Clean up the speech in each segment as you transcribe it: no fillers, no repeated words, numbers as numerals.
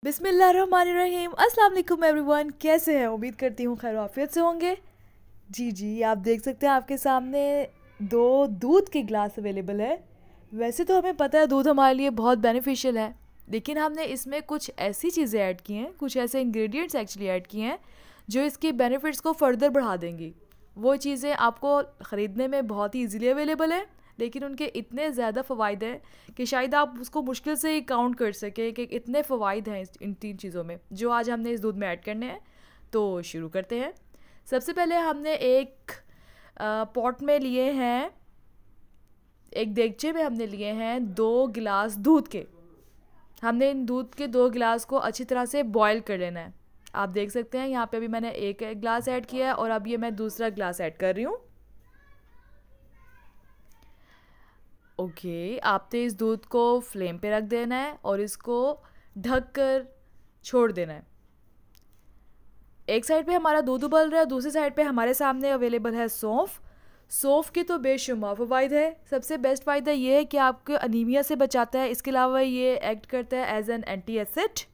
बिस्मिल्लाहिर्रहमानिर्रहीम। अस्सलाम वालेकुम एवरीवन, कैसे हैं? उम्मीद करती हूँ खैर आफियत से होंगे। जी, आप देख सकते हैं आपके सामने दो दूध के ग्लास अवेलेबल है। वैसे तो हमें पता है दूध हमारे लिए बहुत बेनिफिशियल है, लेकिन हमने इसमें कुछ ऐसी चीज़ें ऐड की हैं, कुछ ऐसे इंग्रेडिएंट्स एक्चुअली ऐड किए हैं जो इसके बेनिफिट्स को फ़र्दर बढ़ा देंगी। वो चीज़ें आपको ख़रीदने में बहुत ही ईज़िली अवेलेबल है, लेकिन उनके इतने ज़्यादा फ़वाइद हैं कि शायद आप उसको मुश्किल से ही काउंट कर सकें कि इतने फ़वाइद हैं इन तीन चीज़ों में जो आज हमने इस दूध में ऐड करने हैं। तो शुरू करते हैं। सबसे पहले हमने एक पॉट में लिए हैं, एक देगचे में हमने लिए हैं 2 गिलास दूध के। हमने इन दूध के 2 गिलास को अच्छी तरह से बॉयल कर लेना है। आप देख सकते हैं यहाँ पे अभी मैंने एक गिलास ऐड किया है और अब ये मैं दूसरा गिलास ऐड कर रही हूँ। ओके, आपने इस दूध को फ्लेम पे रख देना है और इसको ढक कर छोड़ देना है। एक साइड पे हमारा दूध उबल रहा है, दूसरी साइड पे हमारे सामने अवेलेबल है सौंफ। सौंफ के तो बेशुमार फ़वाइद है। सबसे बेस्ट फ़ायदा ये है कि आपको अनीमिया से बचाता है। इसके अलावा ये एक्ट करता है एज एन एंटी एसिड।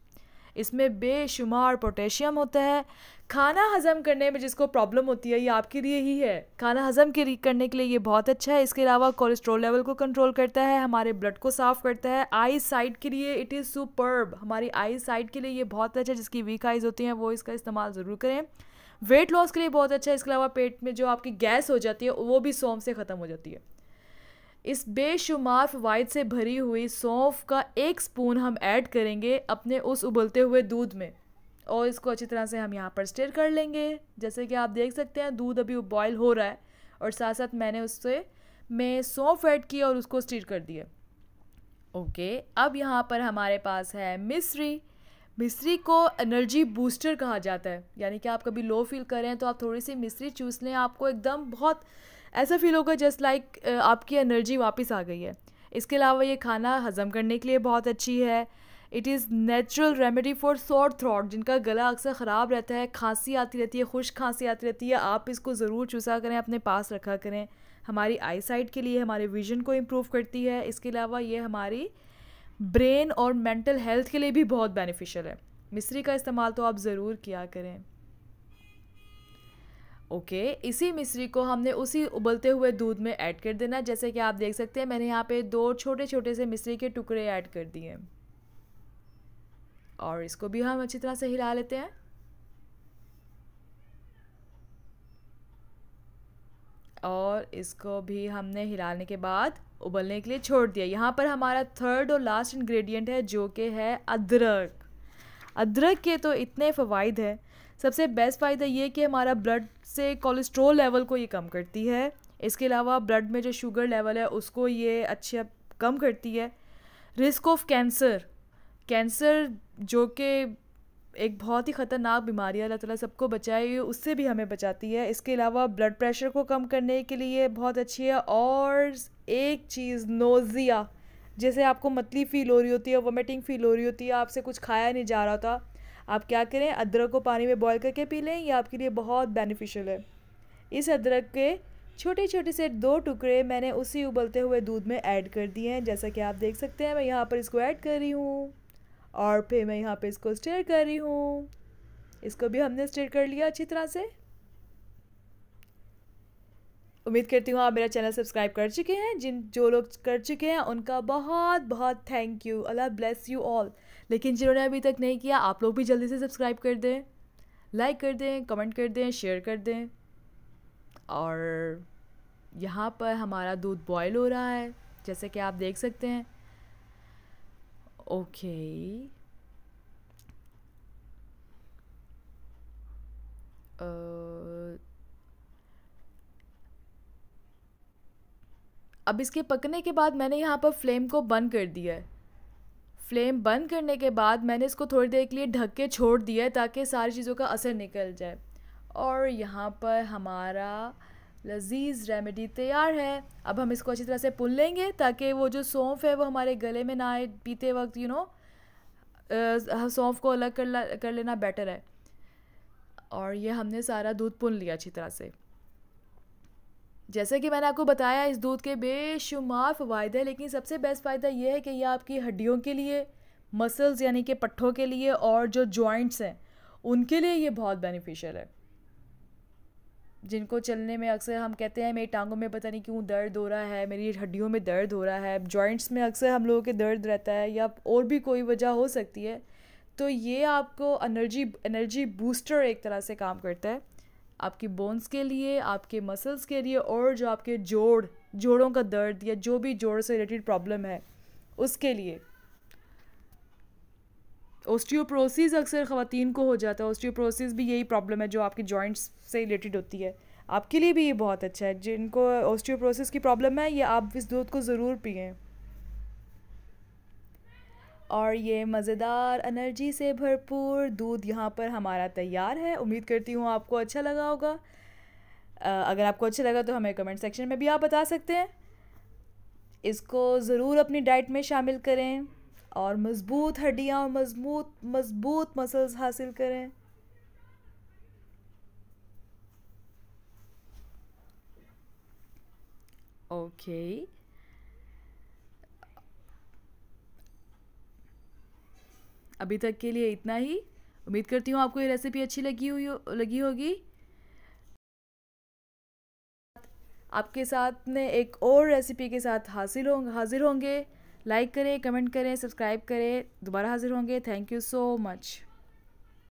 इसमें बेशुमार पोटेशियम होता है। खाना हज़म करने में जिसको प्रॉब्लम होती है ये आपके लिए ही है। खाना हज़म करने के लिए ये बहुत अच्छा है। इसके अलावा कोलेस्ट्रॉल लेवल को कंट्रोल करता है, हमारे ब्लड को साफ़ करता है। आई साइट के लिए इट इज़ सुपर्ब। हमारी आई साइट के लिए ये बहुत अच्छा है। जिसकी वीक आइज़ होती हैं वो इसका इस्तेमाल ज़रूर करें। वेट लॉस के लिए बहुत अच्छा है। इसके अलावा पेट में जो आपकी गैस हो जाती है वो भी सौंफ से ख़त्म हो जाती है। इस बेशुमार फ़वाइद से भरी हुई सौंफ का 1 स्पून हम ऐड करेंगे अपने उस उबलते हुए दूध में और इसको अच्छी तरह से हम यहाँ पर स्टिर कर लेंगे। जैसे कि आप देख सकते हैं दूध अभी बॉयल हो रहा है और साथ साथ मैंने उससे सौंफ ऐड की और उसको स्टिर कर दिया। ओके, अब यहाँ पर हमारे पास है मिश्री। मिश्री को एनर्जी बूस्टर कहा जाता है, यानी कि आप कभी लो फील करें तो आप थोड़ी सी मिश्री चूस लें, आपको एकदम बहुत ऐसा फील होगा जस्ट लाइक आपकी एनर्जी वापस आ गई है। इसके अलावा ये खाना हज़म करने के लिए बहुत अच्छी है। It is natural remedy for sore throat. जिनका गला अक्सर ख़राब रहता है, खांसी आती रहती है, खुश्क खांसी आती रहती है, आप इसको ज़रूर चूसा करें, अपने पास रखा करें। हमारी आई साइट के लिए, हमारे विजन को इम्प्रूव करती है। इसके अलावा ये हमारी ब्रेन और मेंटल हेल्थ के लिए भी बहुत बेनिफिशियल है। मिश्री का इस्तेमाल तो आप ज़रूर किया करें। ओके, इसी मिश्री को हमने उसी उबलते हुए दूध में ऐड कर देना। जैसे कि आप देख सकते हैं मैंने यहाँ पे 2 छोटे छोटे से मिश्री के टुकड़े ऐड कर दिए और इसको भी हम अच्छी तरह से हिला लेते हैं। और इसको भी हमने हिलाने के बाद उबलने के लिए छोड़ दिया। यहाँ पर हमारा थर्ड और लास्ट इंग्रेडिएंट है जो कि है अदरक। अदरक के तो इतने फ़वाइद हैं। सबसे बेस्ट फ़ायदा ये कि हमारा ब्लड से कोलेस्ट्रॉल लेवल को ये कम करती है। इसके अलावा ब्लड में जो शुगर लेवल है उसको ये अच्छा कम करती है। रिस्क ऑफ कैंसर जो कि एक बहुत ही ख़तरनाक बीमारी है, अल्लाह ताला सबको बचाए, उससे भी हमें बचाती है। इसके अलावा ब्लड प्रेशर को कम करने के लिए बहुत अच्छी है। और एक चीज़, नोज़िया, जैसे आपको मतली फ़ील हो रही होती है, वोमिटिंग फ़ील हो रही होती है, आपसे कुछ खाया नहीं जा रहा होता, आप क्या करें, अदरक को पानी में बॉयल करके पी लें। ये आपके लिए बहुत बेनिफिशियल है। इस अदरक के छोटे छोटे से 2 टुकड़े मैंने उसी उबलते हुए दूध में ऐड कर दिए हैं। जैसा कि आप देख सकते हैं मैं यहाँ पर इसको ऐड कर रही हूँ और फिर मैं यहाँ पे इसको स्टिर कर रही हूँ। इसको भी हमने स्टिर कर लिया अच्छी तरह से। उम्मीद करती हूँ आप मेरा चैनल सब्सक्राइब कर चुके हैं। जो लोग कर चुके हैं उनका बहुत बहुत thank you. Allah bless you all. लेकिन जिन्होंने अभी तक नहीं किया आप लोग भी जल्दी से सब्सक्राइब कर दें, लाइक कर दें, कमेंट कर दें, शेयर कर दें। और यहाँ पर हमारा दूध बॉयल हो रहा है जैसे कि आप देख सकते हैं। ओके, अब इसके पकने के बाद मैंने यहाँ पर फ्लेम को बंद कर दिया है। फ्लेम बंद करने के बाद मैंने इसको थोड़ी देर के लिए ढक के छोड़ दिया है ताकि सारी चीज़ों का असर निकल जाए। और यहाँ पर हमारा लजीज रेमेडी तैयार है। अब हम इसको अच्छी तरह से पुन लेंगे ताकि वो जो सौंफ है वो हमारे गले में ना आए पीते वक्त। सौंफ को अलग कर लेना बेटर है। और ये हमने सारा दूध पुन लिया अच्छी तरह से। जैसे कि मैंने आपको बताया इस दूध के बेशुमार फ़वाइद है, लेकिन सबसे बेस्ट फ़ायदा ये है कि यह आपकी हड्डियों के लिए मसल्स यानी कि पट्ठों के लिए और जो जॉइंट्स हैं उनके लिए ये बहुत बेनिफिशियल है। जिनको चलने में अक्सर हम कहते हैं मेरी टांगों में पता नहीं क्यों दर्द हो रहा है, मेरी हड्डियों में दर्द हो रहा है, जॉइंट्स में अक्सर हम लोगों के दर्द रहता है या और भी कोई वजह हो सकती है, तो ये आपको एनर्जी बूस्टर एक तरह से काम करता है आपकी बोन्स के लिए, आपके मसल्स के लिए, और जो आपके जोड़ों का दर्द या जो भी जोड़ से रिलेटेड प्रॉब्लम है उसके लिए। ओस्टियोप्रोसिस अक्सर ख़वातीन को हो जाता है, ओस्टियोप्रोसिस भी यही प्रॉब्लम है जो आपके जॉइंट्स से रिलेटेड होती है। आपके लिए भी ये बहुत अच्छा है, जिनको ओस्टियोप्रोसिस की प्रॉब्लम है ये आप इस दूध को ज़रूर पिएं। और ये मज़ेदार एनर्जी से भरपूर दूध यहाँ पर हमारा तैयार है। उम्मीद करती हूँ आपको अच्छा लगा होगा। अगर आपको अच्छा लगा तो हमें कमेंट सेक्शन में भी आप बता सकते हैं। इसको ज़रूर अपनी डाइट में शामिल करें और मज़बूत हड्डियाँ और मज़बूत मसल्स हासिल करें। ओके, अभी तक के लिए इतना ही। उम्मीद करती हूँ आपको ये रेसिपी अच्छी लगी होगी। आपके साथ में एक और रेसिपी के साथ हाजिर होंगे। लाइक करें, कमेंट करें, सब्सक्राइब करें। दोबारा हाजिर होंगे। Thank you so much.